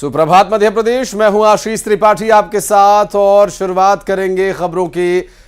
सुप्रभात मध्य प्रदेश, मैं हूं आशीष त्रिपाठी आपके साथ और शुरुआत करेंगे खबरों की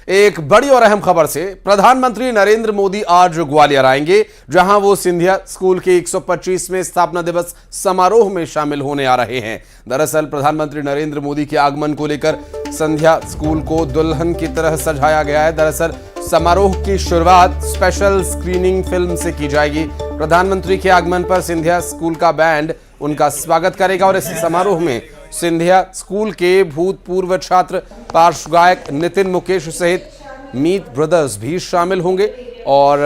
एक बड़ी और अहम खबर से। प्रधानमंत्री नरेंद्र मोदी आज ग्वालियर आएंगे, जहां वो सिंधिया स्कूल के 125वें स्थापना दिवस समारोह में शामिल होने आ रहे हैं। दरअसल प्रधानमंत्री नरेंद्र मोदी के आगमन को लेकर सिंधिया स्कूल को दुल्हन की तरह सजाया गया है। दरअसल समारोह की शुरुआत स्पेशल स्क्रीनिंग फिल्म से की जाएगी। प्रधानमंत्री के आगमन पर सिंधिया स्कूल का बैंड उनका स्वागत करेगा और इस समारोह में सिंधिया स्कूल के भूतपूर्व छात्र पार्श्व गायक नितिन मुकेश सहित मीत ब्रदर्स भी शामिल होंगे और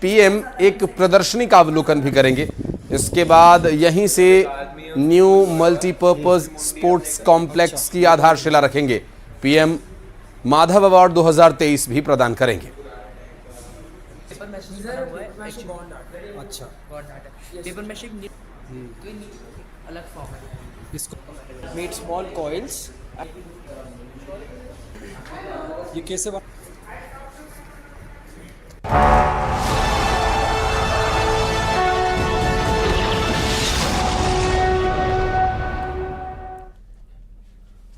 पीएम एक प्रदर्शनी का अवलोकन भी करेंगे। इसके बाद यहीं से न्यू मल्टीपर्पज स्पोर्ट्स कॉम्प्लेक्स की आधारशिला रखेंगे। पीएम माधव अवार्ड 2023 भी प्रदान करेंगे। अलग फॉर्म है इसको मेड स्मॉल कॉइल्स। ये कैसे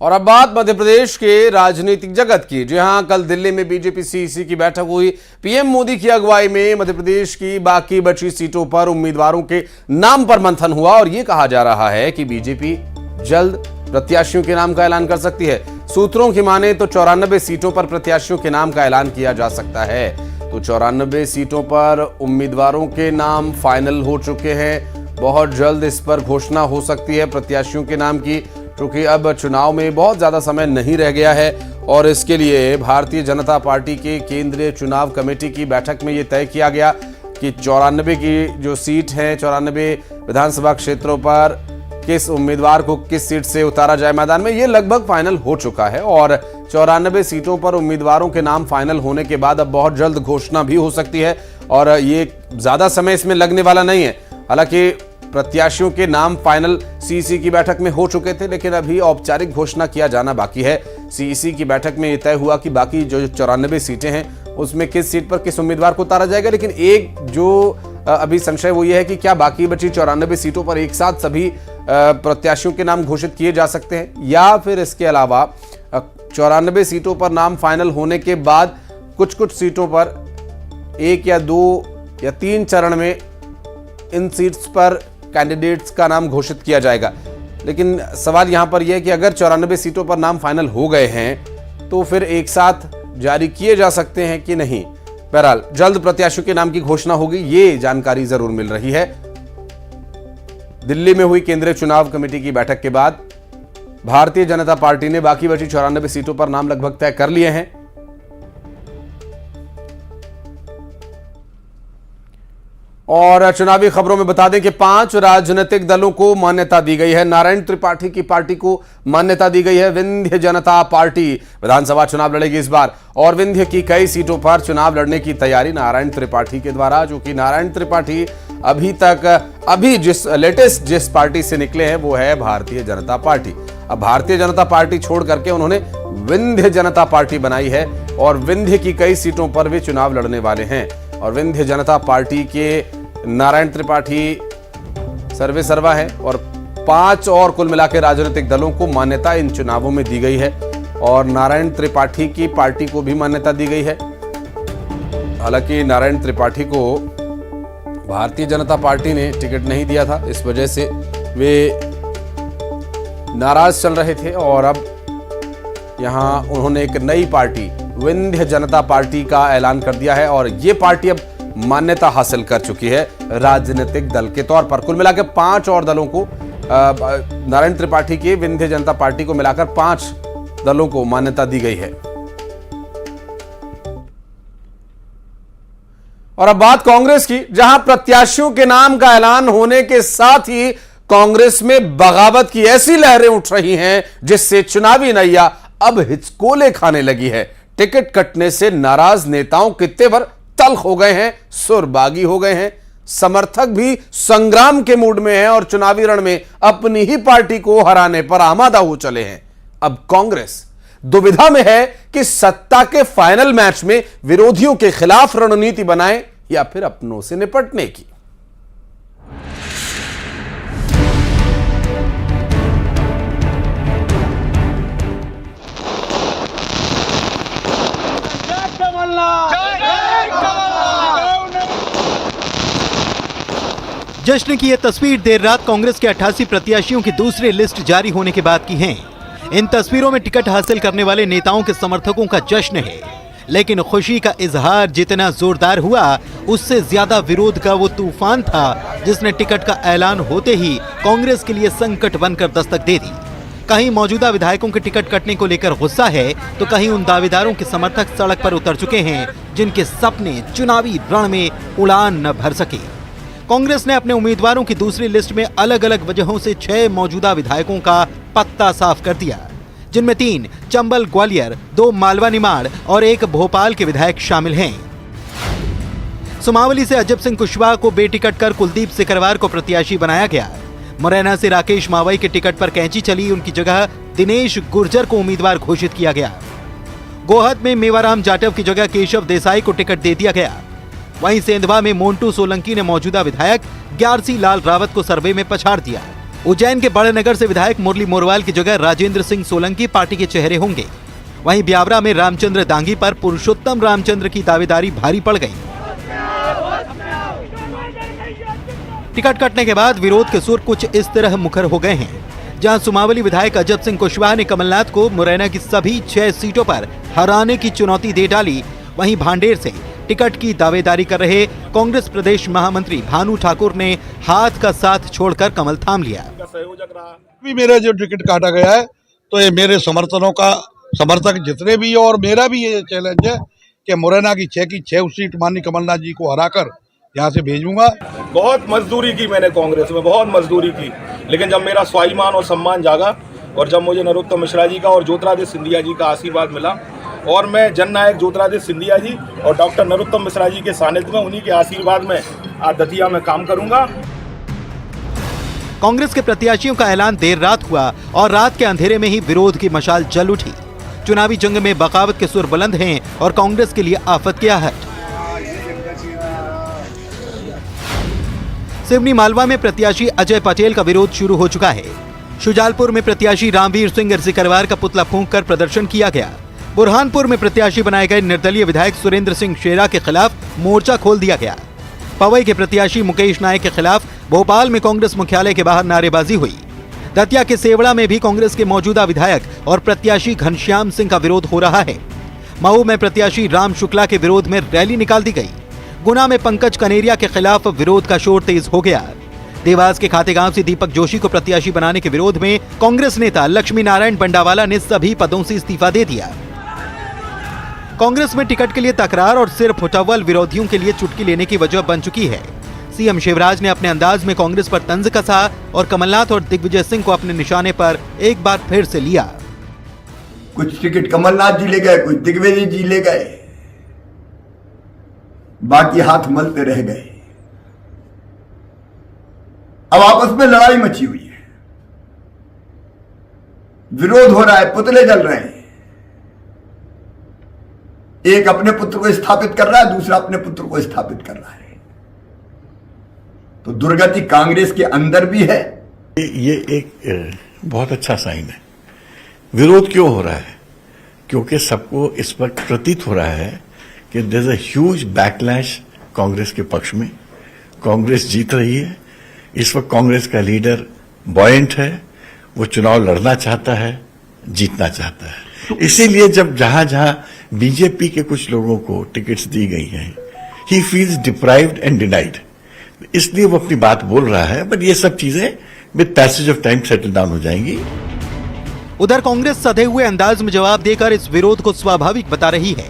और अब बात मध्य प्रदेश के राजनीतिक जगत की। जी हां, कल दिल्ली में बीजेपी सीईसी की बैठक हुई। पीएम मोदी की अगुवाई में मध्य प्रदेश की बाकी बची सीटों पर उम्मीदवारों के नाम पर मंथन हुआ और यह कहा जा रहा है कि बीजेपी जल्द प्रत्याशियों के नाम का ऐलान कर सकती है। सूत्रों की माने तो 94 सीटों पर प्रत्याशियों के नाम का ऐलान किया जा सकता है। तो 94 सीटों पर उम्मीदवारों के नाम फाइनल हो चुके हैं। बहुत जल्द इस पर घोषणा हो सकती है प्रत्याशियों के नाम की, क्योंकि अब चुनाव में बहुत ज्यादा समय नहीं रह गया है और इसके लिए भारतीय जनता पार्टी के केंद्रीय चुनाव कमेटी की बैठक में यह तय किया गया कि 94 की जो सीट है, 94 विधानसभा क्षेत्रों पर किस उम्मीदवार को किस सीट से उतारा जाए मैदान में, ये लगभग फाइनल हो चुका है। और 94 सीटों पर उम्मीदवारों के नाम फाइनल होने के बाद अब बहुत जल्द घोषणा भी हो सकती है और ये ज्यादा समय इसमें लगने वाला नहीं है। हालांकि प्रत्याशियों के नाम फाइनल सीईसी की बैठक में हो चुके थे, लेकिन अभी औपचारिक घोषणा किया जाना बाकी है। सीईसी की बैठक में यह तय हुआ कि बाकी जो 94 सीटें हैं उसमें किस सीट पर किस उम्मीदवार को उतारा जाएगा। लेकिन एक जो अभी संशय वो ये है कि क्या बाकी बची 94 सीटों पर एक साथ सभी प्रत्याशियों के नाम घोषित किए जा सकते हैं, या फिर इसके अलावा 94 सीटों पर नाम फाइनल होने के बाद कुछ कुछ सीटों पर 1 या 2 या 3 चरण में इन सीट्स पर कैंडिडेट्स का नाम घोषित किया जाएगा। लेकिन सवाल यहां पर यह है कि अगर 94 सीटों पर नाम फाइनल हो गए हैं तो फिर एक साथ जारी किए जा सकते हैं कि नहीं। बहरहाल जल्द प्रत्याशियों के नाम की घोषणा होगी, ये जानकारी जरूर मिल रही है। दिल्ली में हुई केंद्रीय चुनाव कमेटी की बैठक के बाद भारतीय जनता पार्टी ने बाकी बची 94 सीटों पर नाम लगभग तय कर लिए हैं। और चुनावी खबरों में बता दें कि 5 राजनीतिक दलों को मान्यता दी गई है। नारायण त्रिपाठी की पार्टी को मान्यता दी गई है। विंध्य जनता पार्टी विधानसभा चुनाव लड़ेगी इस बार और विंध्य की कई सीटों पर चुनाव लड़ने की तैयारी नारायण त्रिपाठी के द्वारा, जो कि नारायण त्रिपाठी अभी जिस पार्टी से निकले हैं वो है भारतीय जनता पार्टी। अब भारतीय जनता पार्टी छोड़ करके उन्होंने विंध्य जनता पार्टी बनाई है और विंध्य की कई सीटों पर वे चुनाव लड़ने वाले हैं। और विंध्य जनता पार्टी के नारायण त्रिपाठी सर्वे सर्वा है और 5 और कुल मिलाकर राजनीतिक दलों को मान्यता इन चुनावों में दी गई है और नारायण त्रिपाठी की पार्टी को भी मान्यता दी गई है। हालांकि नारायण त्रिपाठी को भारतीय जनता पार्टी ने टिकट नहीं दिया था, इस वजह से वे नाराज चल रहे थे और अब यहां उन्होंने एक नई पार्टी विंध्य जनता पार्टी का ऐलान कर दिया है और ये पार्टी अब मान्यता हासिल कर चुकी है राजनीतिक दल के तौर पर। कुल मिलाकर 5 और दलों को, नारायण त्रिपाठी के विंध्य जनता पार्टी को मिलाकर 5 दलों को मान्यता दी गई है। और अब बात कांग्रेस की, जहां प्रत्याशियों के नाम का ऐलान होने के साथ ही कांग्रेस में बगावत की ऐसी लहरें उठ रही हैं जिससे चुनावी नैया अब हिचकोले खाने लगी है। टिकट कटने से नाराज नेताओं के तेवर तल्ख हो गए हैं, सुरबागी हो गए हैं। समर्थक भी संग्राम के मूड में हैं और चुनावी रण में अपनी ही पार्टी को हराने पर आमादा हो चले हैं। अब कांग्रेस दुविधा में है कि सत्ता के फाइनल मैच में विरोधियों के खिलाफ रणनीति बनाए या फिर अपनों से निपटने की। जश्न की ये तस्वीर देर रात कांग्रेस के 88 प्रत्याशियों की दूसरी लिस्ट जारी होने के बाद की है। इन तस्वीरों में टिकट हासिल करने वाले नेताओं के समर्थकों का जश्न है, लेकिन खुशी का इजहार जितना जोरदार हुआ, उससे ज्यादा विरोध का वो तूफान था जिसने टिकट का ऐलान होते ही कांग्रेस के लिए संकट बनकर दस्तक दे दी। कहीं मौजूदा विधायकों के टिकट कटने को लेकर गुस्सा है, तो कहीं उन दावेदारों के समर्थक सड़क पर उतर चुके हैं जिनके सपने चुनावी रण में उड़ान न भर सके। कांग्रेस ने अपने उम्मीदवारों की दूसरी लिस्ट में अलग अलग वजहों से 6 मौजूदा विधायकों का पत्ता साफ कर दिया, जिनमें 3 चंबल ग्वालियर, 2 मालवा निमाड़ और 1 भोपाल के विधायक शामिल हैं। सुमावली से अजब सिंह कुशवाहा को बेटिकट कर कुलदीप सिकरवार को प्रत्याशी बनाया गया। मुरैना से राकेश मावई के टिकट पर कैंची चली, उनकी जगह दिनेश गुर्जर को उम्मीदवार घोषित किया गया। गोहद में मेवाराम जाटव की जगह केशव देसाई को टिकट दे दिया गया। वहीं सेंधवा में मोन्टू सोलंकी ने मौजूदा विधायक ग्यारसी लाल रावत को सर्वे में पछाड़ दिया। उज्जैन के बड़े नगर से विधायक मुरली मोरवाल की जगह राजेंद्र सिंह सोलंकी पार्टी के चेहरे होंगे। वहीं ब्यावरा में रामचंद्र दांगी पर पुरुषोत्तम रामचंद्र की दावेदारी भारी पड़ गई। टिकट कटने के बाद विरोध के सुर कुछ इस तरह मुखर हो गए हैं। जहां सुमावली विधायक अजब सिंह कुशवाहा ने कमलनाथ को मुरैना की सभी 6 सीटों पर हराने की चुनौती दे डाली, वहीं भांडेर से टिकट की दावेदारी कर रहे कांग्रेस प्रदेश महामंत्री भानु ठाकुर ने हाथ का साथ छोड़कर कमल थाम लिया। भी मेरा जो टिकट काटा गया है, तो ये मेरे समर्थक जितने भी, और मेरा भी ये चैलेंज है कि मुरैना की 6 सीट माननीय कमलनाथ जी को हराकर यहाँ से भेजूंगा। बहुत मजदूरी की मैंने कांग्रेस में, बहुत मजदूरी की, लेकिन जब मेरा स्वाभिमान और सम्मान जागा और जब मुझे नरोत्तम मिश्रा जी का और ज्योतिरादित्य सिंधिया जी का आशीर्वाद मिला, और मैं जननायक ज्योतिरादित्य सिंधिया जी और डॉक्टर नरोत्तम मिश्रा जी के सानिध्य में, उन्हीं के आशीर्वाद में आज दतिया में काम करूंगा। कांग्रेस के प्रत्याशियों का ऐलान देर रात हुआ और रात के अंधेरे में ही विरोध की मशाल जल उठी। चुनावी जंग में बगावत के सुर बुलंद हैं और कांग्रेस के लिए आफत की आहट। सिवनी मालवा में प्रत्याशी अजय पटेल का विरोध शुरू हो चुका है। शुजालपुर में प्रत्याशी रामवीर सिंह सिकरवार का पुतला फूंककर प्रदर्शन किया गया। बुरहानपुर में प्रत्याशी बनाए गए निर्दलीय विधायक सुरेंद्र सिंह शेरा के खिलाफ मोर्चा खोल दिया गया। पवई के प्रत्याशी मुकेश नायक के खिलाफ भोपाल में कांग्रेस मुख्यालय के बाहर नारेबाजी हुई। दतिया के सेवड़ा में भी कांग्रेस के मौजूदा विधायक और प्रत्याशी घनश्याम सिंह का विरोध हो रहा है। मऊ में प्रत्याशी राम शुक्ला के विरोध में रैली निकाल दी गई। गुना में पंकज कनेरिया के खिलाफ विरोध का शोर तेज हो गया। देवास के खातेगांव से दीपक जोशी को प्रत्याशी बनाने के विरोध में कांग्रेस नेता लक्ष्मी नारायण बंडावाला ने सभी पदों से इस्तीफा दे दिया। कांग्रेस में टिकट के लिए तकरार और सिर फुटअव्वल विरोधियों के लिए चुटकी लेने की वजह बन चुकी है। सीएम शिवराज ने अपने अंदाज में कांग्रेस पर तंज कसा और कमलनाथ और दिग्विजय सिंह को अपने निशाने पर एक बार फिर से लिया। कुछ टिकट कमलनाथ जी ले गए, कुछ दिग्विजय जी ले गए, बाकी हाथ मलते रह गए। अब आपस में लड़ाई मची हुई है, विरोध हो रहा है, पुतले जल रहे हैं। एक अपने पुत्र को स्थापित कर रहा है, दूसरा अपने पुत्र को स्थापित कर रहा है। तो दुर्गति कांग्रेस के अंदर भी है। ये एक बहुत अच्छा साइन है। विरोध क्यों हो रहा है? क्योंकि सबको इस वक्त प्रतीत हो रहा है कि there is a huge backlash Congress के पक्ष में। कांग्रेस जीत रही है। इस वक्त कांग्रेस का लीडर बॉयंट है, वो चुनाव लड़ना चाहता है, जीतना चाहता है। इसीलिए जब जहां जहां बीजेपी के कुछ लोगों को टिकट्स दी गई हैं, he feels deprived and denied, इसलिए वो अपनी बात बोल रहा है। बट ये सब चीजें with passage of time settle down हो जाएंगी। उधर कांग्रेस सधे हुए अंदाज में जवाब देकर इस विरोध को स्वाभाविक बता रही है।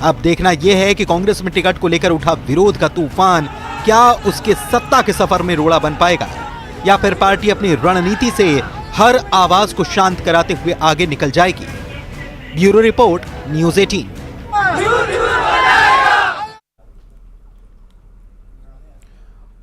अब देखना यह है कि कांग्रेस में टिकट को लेकर उठा विरोध का तूफान क्या उसके सत्ता के सफर में रोड़ा बन पाएगा, या फिर पार्टी अपनी रणनीति से हर आवाज को शांत कराते हुए आगे निकल जाएगी। Bureau report, news 18।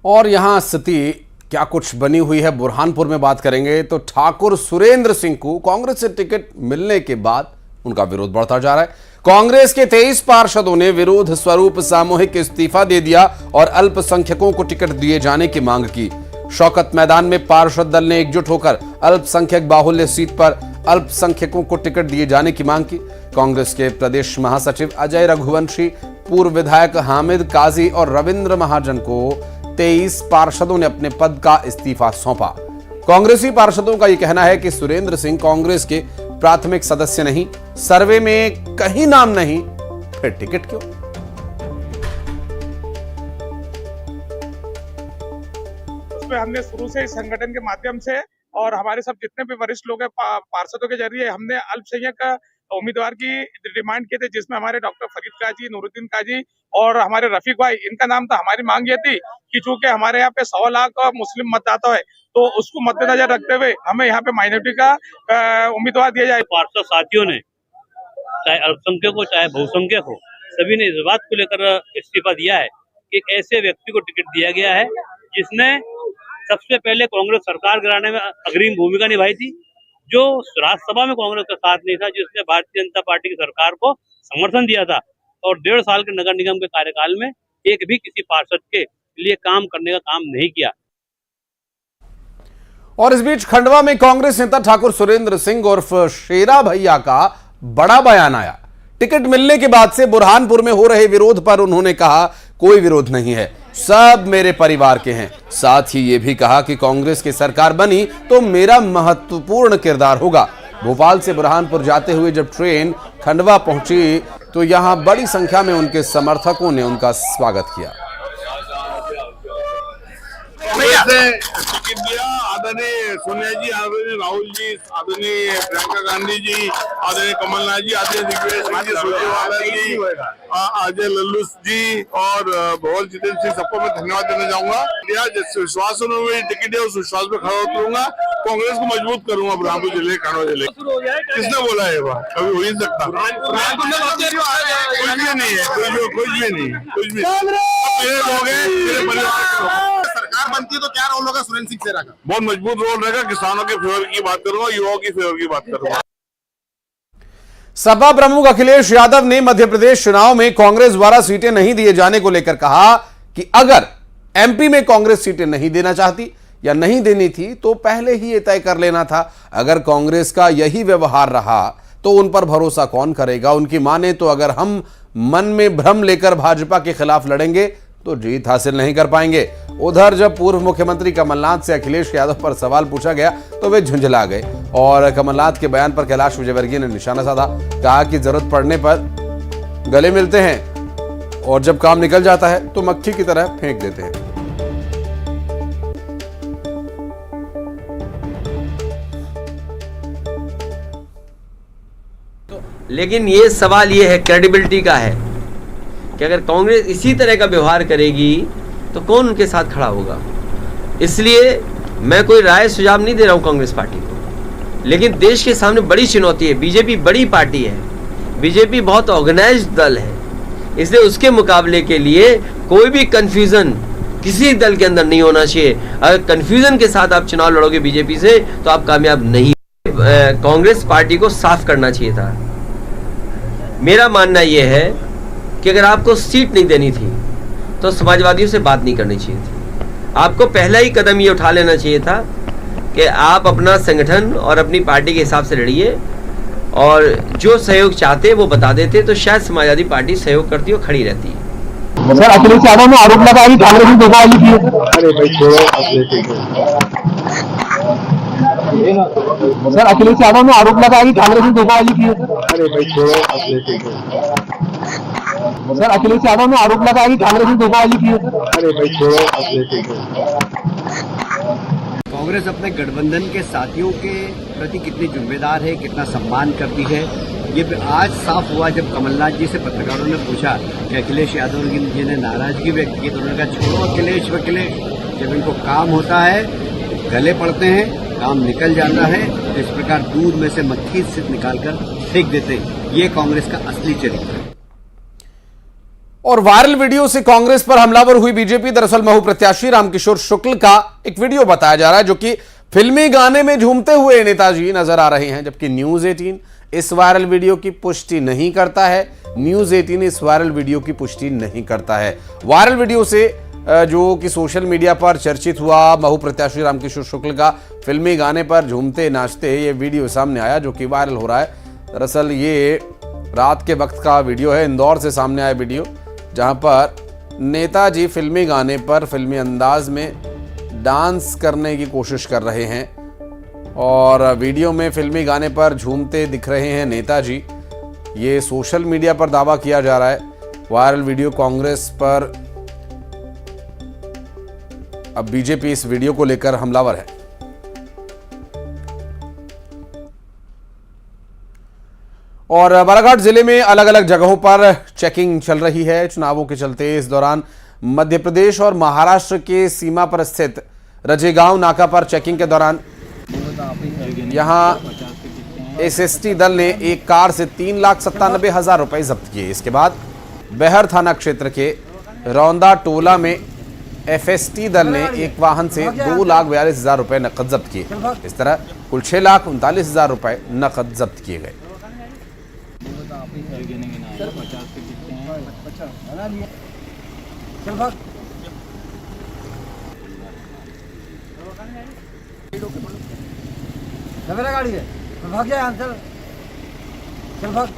और यहां स्थिति क्या कुछ बनी हुई है, बुरहानपुर में बात करेंगे। तो ठाकुर सुरेंद्र सिंह को कांग्रेस से टिकट मिलने के बाद उनका विरोध बढ़ता जा रहा है। कांग्रेस के 23 पार्षदों ने विरोध स्वरूप सामूहिक इस्तीफा दे दिया और अल्पसंख्यकों को टिकट दिए जाने की मांग की। शौकत मैदान में पार्षद दल ने एकजुट होकर अल्पसंख्यक बाहुल्य सीट पर अल्पसंख्यकों को टिकट दिए जाने की मांग की। कांग्रेस के प्रदेश महासचिव अजय रघुवंशी, पूर्व विधायक हामिद काजी और रविंद्र महाजन को 23 पार्षदों ने अपने पद का इस्तीफा सौंपा। कांग्रेसी पार्षदों का यह कहना है कि सुरेंद्र सिंह कांग्रेस के प्राथमिक सदस्य नहीं, सर्वे में कहीं नाम नहीं, फिर टिकट क्यों? उसमें हमने शुरू से इस संगठन के माध्यम से और हमारे सब जितने भी वरिष्ठ लोग हैं पार्षदों के जरिए हमने अल्पसंख्यक उम्मीदवार की डिमांड किए थे, जिसमें हमारे डॉक्टर फरीद काजी, नूरुद्दीन काजी और हमारे रफीक भाई, इनका नाम था। हमारी मांग ये थी कि चूंकि हमारे यहाँ पे 100 लाख मुस्लिम मतदाता है, तो उसको मद्देनजर रखते हुए हमें यहाँ पे माइनॉरिटी का उम्मीदवार दिया जाए। पार्षद साथियों ने, चाहे अल्पसंख्यक हो चाहे बहुसंख्यक हो, सभी ने इस बात को लेकर इस्तीफा दिया है कि एक ऐसे व्यक्ति को टिकट दिया गया है जिसने सबसे पहले कांग्रेस सरकार गिराने में अग्रिम भूमिका निभाई थी, जो राज्यसभा में कांग्रेस का साथ नहीं था, जिसने भारतीय जनता पार्टी की सरकार को समर्थन दिया था और 1.5 साल के नगर निगम के कार्यकाल में एक भी किसी पार्षद के लिए काम करने का काम नहीं किया। और इस बीच खंडवा में कांग्रेस नेता ठाकुर सुरेंद्र सिंह उर्फ शेरा भैया का बड़ा बयान आया। टिकट मिलने के बाद से बुरहानपुर में हो रहे विरोध पर उन्होंने कहा, कोई विरोध नहीं है, सब मेरे परिवार के हैं। साथ ही ये भी कहा कि कांग्रेस की सरकार बनी तो मेरा महत्वपूर्ण किरदार होगा। भोपाल से बुरहानपुर जाते हुए जब ट्रेन खंडवा पहुंची तो यहां बड़ी संख्या में उनके समर्थकों ने उनका स्वागत किया। आदरणीय सोनिया जी, आदरणीय राहुल जी, आदरणीय प्रियंका गांधी जी, आदरणीय कमलनाथ जी, आदरणीय दिग्विजय सिंह जी, सुरजेवाला जी, अजय लल्लू जी और भोल जितेंद्र सिंह, सबको मैं धन्यवाद देना चाहूंगा। जिस विश्वास उन्होंने टिकट दिया उस विश्वास पे खड़ा उतरूंगा, कांग्रेस को मजबूत करूंगा बुरहानपुर जिले, खंडवा जिले। किसने बोला है बात? कभी हो ही नहीं सकता। कुछ भी नहीं है, कुछ भी नहीं, कुछ भी मेरे लोग हैं, मेरे परिवार। सरकार बनती है तो क्या रोल होगा सुरेंद्र सिंह शेरा का? बहुत मजबूत रोल रहेगा। किसानों के फेवर की बात करूंगा, युवाओं की फेवर की बात करूंगा। सपा प्रमुख अखिलेश यादव ने मध्य प्रदेश चुनाव में कांग्रेस द्वारा सीटें नहीं दिए जाने को लेकर कहा कि अगर एमपी में कांग्रेस सीटें नहीं देना चाहती या नहीं देनी थी तो पहले ही यह तय कर लेना था। अगर कांग्रेस का यही व्यवहार रहा तो उन पर भरोसा कौन करेगा? उनकी माने तो अगर हम मन में भ्रम लेकर भाजपा के खिलाफ लड़ेंगे तो जीत हासिल नहीं कर पाएंगे। उधर जब पूर्व मुख्यमंत्री कमलनाथ से अखिलेश यादव पर सवाल पूछा गया तो वे झुंझला गए और कमलनाथ के बयान पर कैलाश विजयवर्गीय ने निशाना साधा। कहा कि जरूरत पड़ने पर गले मिलते हैं और जब काम निकल जाता है तो मक्खी की तरह फेंक देते हैं। लेकिन ये सवाल ये है, क्रेडिबिलिटी का है कि अगर कांग्रेस इसी तरह का व्यवहार करेगी तो कौन उनके साथ खड़ा होगा। इसलिए मैं कोई राय सुझाव नहीं दे रहा हूं कांग्रेस पार्टी को, लेकिन देश के सामने बड़ी चुनौती है। बीजेपी बड़ी पार्टी है, बीजेपी बहुत ऑर्गेनाइज्ड दल है, इसलिए उसके मुकाबले के लिए कोई भी कंफ्यूजन किसी दल के अंदर नहीं होना चाहिए। अगर कंफ्यूजन के साथ आप चुनाव लड़ोगे बीजेपी से तो आप कामयाब नहीं। कांग्रेस पार्टी को साफ करना चाहिए था। मेरा मानना यह है कि अगर आपको सीट नहीं देनी थी तो समाजवादियों से बात नहीं करनी चाहिए थी। आपको पहला ही कदम ये उठा लेना चाहिए था कि आप अपना संगठन और अपनी पार्टी के हिसाब से लड़िए और जो सहयोग चाहते वो बता देते तो शायद समाजवादी पार्टी सहयोग करती और खड़ी रहती। सर, अखिलेश यादव ने आरोप लगाया कि कांग्रेस ने धोखाधड़ी की है। अरे भाई छोड़ो, सर, अखिलेश यादव ने आरोप लगाया कि कांग्रेस ने धोखाधड़ी की है। अरे भाई छोड़ो, सर, अखिलेश यादव ने आरोप लगाया कि कांग्रेस ने धोखाधड़ी की है। अरे भाई छोड़ो। कांग्रेस अपने गठबंधन के साथियों के प्रति कितनी जिम्मेदार है, कितना सम्मान करती है, ये आज साफ हुआ जब कमलनाथ जी से पत्रकारों ने पूछा कि अखिलेश यादव जी ने नाराजगी व्यक्त की तो उन्होंने कहा छोड़ो अखिलेश। जब इनको काम होता है गले पड़ते हैं, काम निकल जाता है, तो इस प्रकार दूध में से मक्खी से निकालकर फेंक देते हैं। ये कांग्रेस का असली चरित्र है। और वायरल वीडियो से कांग्रेस पर हमलावर हुई बीजेपी। दरअसल महू प्रत्याशी रामकिशोर शुक्ल का एक वीडियो बताया जा रहा है जो कि फिल्मी गाने में झूमते हुए नेताजी नजर आ रहे हैं, जबकि न्यूज 18 इस वायरल वीडियो की पुष्टि नहीं करता है। न्यूज 18 इस वायरल वीडियो की पुष्टि नहीं करता है। वायरल वीडियो से जो कि सोशल मीडिया पर चर्चित हुआ महू प्रत्याशी रामकिशोर शुक्ल का फिल्मी गाने पर झूमते नाचते ये वीडियो सामने आया जो कि वायरल हो रहा है। दरअसल ये रात के वक्त का वीडियो है, इंदौर से सामने आया वीडियो, जहां पर नेताजी फिल्मी गाने पर फिल्मी अंदाज में डांस करने की कोशिश कर रहे हैं और वीडियो में फिल्मी गाने पर झूमते दिख रहे हैं नेताजी। ये सोशल मीडिया पर दावा किया जा रहा है। वायरल वीडियो कांग्रेस पर अब बीजेपी इस वीडियो को लेकर हमलावर है। और बालाघाट जिले में अलग अलग जगहों पर चेकिंग चल रही है चुनावों के चलते। इस दौरान मध्य प्रदेश और महाराष्ट्र के सीमा पर स्थित रजेगांव नाका पर चेकिंग के दौरान यहां एसएसटी दल ने एक कार से 3,97,000 रुपए जब्त किए। इसके बाद बेहर थाना क्षेत्र के रौंदा टोला में एफएसटी दल ने एक वाहन से 2,42,000 रुपए नकद जब्त किए। इस तरह कुल 6,39,000 रुपए नकद जब्त किए गए। गाड़ी है भाग जाए आंसर चल भाग।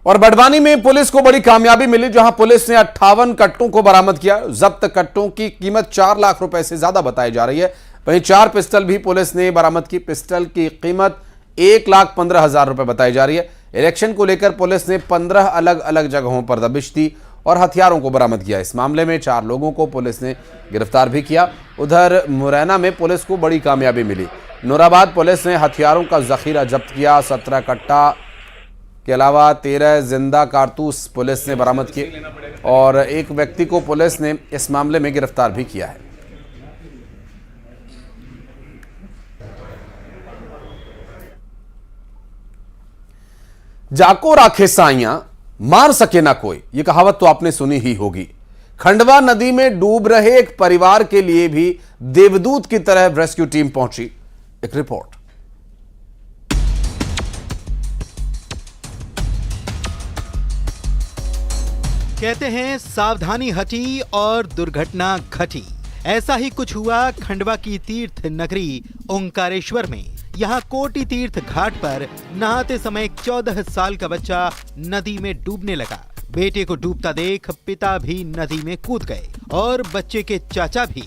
और बड़वानी में पुलिस को बड़ी कामयाबी मिली, जहां पुलिस ने 58 कट्टों को बरामद किया। जब्त कट्टों की कीमत 4 लाख रुपए से ज्यादा बताई जा रही है। वहीं 4 पिस्टल भी पुलिस ने बरामद की। पिस्टल की कीमत 1,15,000 रुपए बताई जा रही है। इलेक्शन को लेकर पुलिस ने 15 अलग अलग जगहों पर दबिश दी और हथियारों को बरामद किया। इस मामले में 4 लोगों को पुलिस ने गिरफ्तार भी किया। उधर मुरैना में पुलिस को बड़ी कामयाबी मिली। नूराबाद पुलिस ने हथियारों का जखीरा जब्त किया। 17 कट्टा के अलावा 13 जिंदा कारतूस पुलिस ने बरामद किए और एक व्यक्ति को पुलिस ने इस मामले में गिरफ्तार भी किया है। जाको राखे साइयां मार सके ना कोई, यह कहावत तो आपने सुनी ही होगी। खंडवा नदी में डूब रहे एक परिवार के लिए भी देवदूत की तरह रेस्क्यू टीम पहुंची। एक रिपोर्ट। कहते हैं सावधानी हटी और दुर्घटना घटी। ऐसा ही कुछ हुआ खंडवा की तीर्थ नगरी ओंकारेश्वर में। यहाँ कोटि तीर्थ घाट पर नहाते समय एक 14 साल का बच्चा नदी में डूबने लगा। बेटे को डूबता देख पिता भी नदी में कूद गए और बच्चे के चाचा भी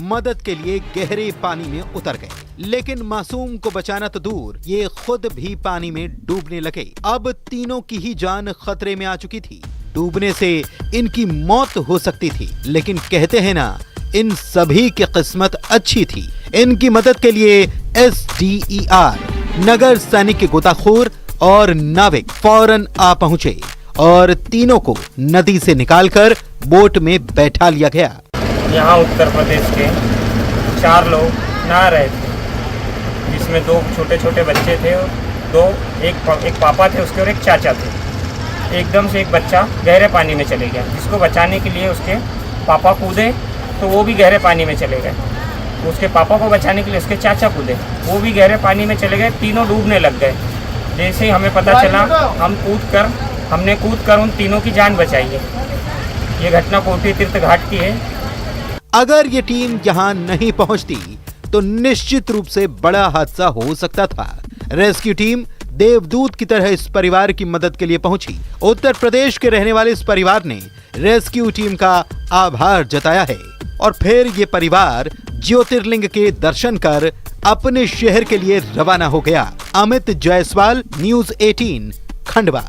मदद के लिए गहरे पानी में उतर गए। लेकिन मासूम को बचाना तो दूर, ये खुद भी पानी में डूबने लगे। अब तीनों की ही जान खतरे में आ चुकी थी। डूबने से इनकी मौत हो सकती थी, लेकिन कहते हैं ना, इन सभी की किस्मत अच्छी थी। इनकी मदद के लिए SDER नगर सैनिक के गोताखोर और नाविक फौरन आ पहुंचे और तीनों को नदी से निकालकर बोट में बैठा लिया गया। यहाँ उत्तर प्रदेश के 4 लोग नहा रहे थे, जिसमें 2 छोटे छोटे बच्चे थे और एक पापा थे उसके और एक चाचा थे। एकदम से एक बच्चा गहरे पानी में चले गया, जिसको बचाने के लिए उसके पापा कूदे तो वो भी गहरे पानी में चले गए। उसके पापा को बचाने के लिए उसके चाचा कूदे, वो भी गहरे पानी में चले गए। तीनों डूबने लग गए। जैसे ही हमें पता चला हमने कूद कर उन तीनों की जान बचाई है। ये घटना कोटी तीर्थ घाट की है। अगर ये टीम यहाँ नहीं पहुँचती तो निश्चित रूप से बड़ा हादसा हो सकता था। रेस्क्यू टीम देवदूत की तरह इस परिवार की मदद के लिए पहुंची। उत्तर प्रदेश के रहने वाले इस परिवार ने रेस्क्यू टीम का आभार जताया है और फिर ये परिवार ज्योतिर्लिंग के दर्शन कर अपने शहर के लिए रवाना हो गया। अमित जायसवाल, न्यूज़ 18, खंडवा।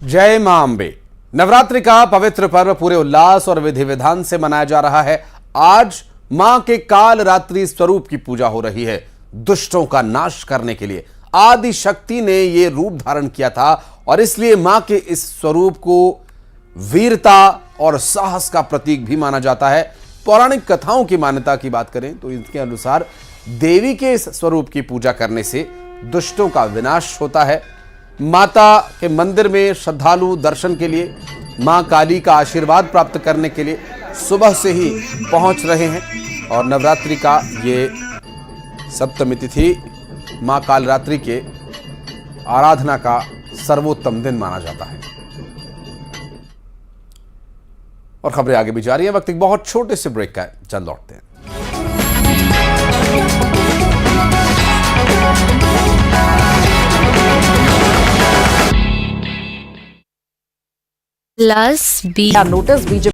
जय मां अंबे। नवरात्रि का पवित्र पर्व पूरे उल्लास और विधि विधान से मनाया जा रहा है। आज मां के काल रात्रि स्वरूप की पूजा हो रही है। दुष्टों का नाश करने के लिए आदि शक्ति ने यह रूप धारण किया था और इसलिए मां के इस स्वरूप को वीरता और साहस का प्रतीक भी माना जाता है। पौराणिक कथाओं की मान्यता की बात करें तो इसके अनुसार देवी के इस स्वरूप की पूजा करने से दुष्टों का विनाश होता है। माता के मंदिर में श्रद्धालु दर्शन के लिए, मां काली का आशीर्वाद प्राप्त करने के लिए सुबह से ही पहुंच रहे हैं और नवरात्रि का ये सप्तमी तिथि मां कालरात्रि के आराधना का सर्वोत्तम दिन माना जाता है। और खबरें आगे भी जारी हैं। वक्त एक बहुत छोटे से ब्रेक का है, चल लौटते हैं। Notice BJP